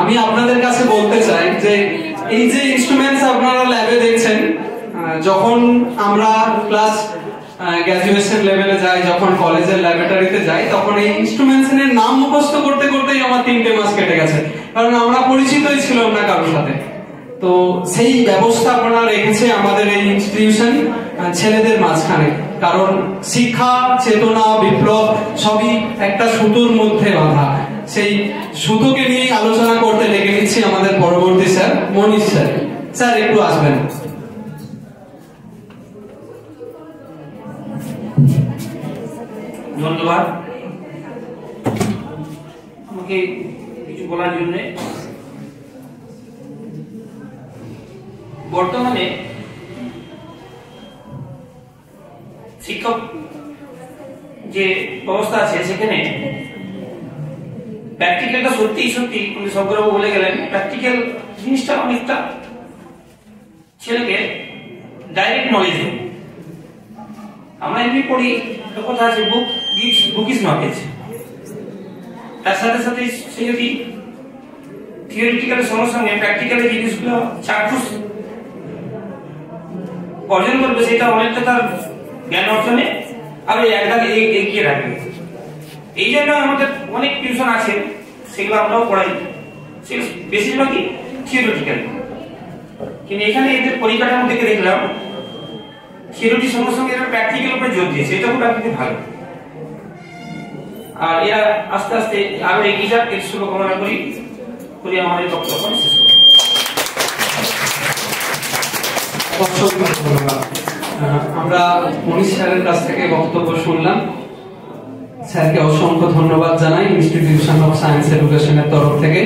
আমি আপনাদের কাছে বলতে চাই যে এই যে ইনস্ট্রুমেন্টস আপনারা ল্যাবে দেখছেন, যখন আমরা ক্লাস গ্র্যাজুয়েশন লেভেলে যাই, যখন কলেজের ল্যাবরেটরিতে যাই, তখন এই ইনস্ট্রুমেন্টস এর নাম মুখস্থ করতে করতেই আমার 3টে মাস কেটে গেছে, কারণ আমরা পরিচিতই ছিলাম না কারোর সাথে। তো সেই ব্যবস্থাপনা রেখেছে আমাদের এই ইনস্টিটিউশন ছেলেদের মাঝখানে, কারণ শিক্ষা চেতনা বিপ্লব সবই একটা সুতোর মধ্যে বাঁধা। সেই সুতোকে নিয়ে আলোচনা করতে লেগে নিচ্ছি আমাদের পরবর্তী স্যার মনীষ স্যার। স্যার একটু আসবেন। ধন্যবাদ আমাকে কিছু বলার জন্য। বর্তমানে শিক্ষক যে ব্যবস্থা আছে সেখানে প্র্যাকটিক্যালটা সত্যি শঙ্করবাবু বলে গেলেন, প্র্যাকটিক্যাল জিনিসটা অনেকটা ছেলেকে ডাইরেক্ট নলেজ দেয়। আমরা এমনি পড়ি, কথা আছে বুক ইজ নলেজ, তার সাথে সাথে সে যদি থিওরিটিক্যালের সঙ্গে সঙ্গে প্র্যাকটিক্যালের জিনিসগুলো চাক্ষুষ অর্জন করবে, সেটা অনেকটা তার জ্ঞান অর্জনে আরো একদাকে এগিয়ে রাখবে। এই জন্য আমাদের অনেক টিউশন আছে, সেগুলো আমরাও পড়াই, সেগুলো বেশিরভাগই থিওরিটিক্যাল। কিন্তু এখানে এদের পরিকাঠামো থেকে দেখলাম থিওরিটির সঙ্গে সঙ্গে এরা প্র্যাকটিক্যাল উপরে জোর দিয়েছে, এটা খুব একদিকে ভালো। আর এরা আস্তে আস্তে আরো এগিয়ে যাক, এর শুভকামনা করি আমাদের বক্তব্য শেষ করি। আমরা মনীষ স্যারের কাছ থেকে বক্তব্য শুনলাম। স্যারকে অসংখ্য ধন্যবাদ জানাই ইনস্টিটিউশন অফ সায়েন্স এডুকেশনের তরফ থেকে।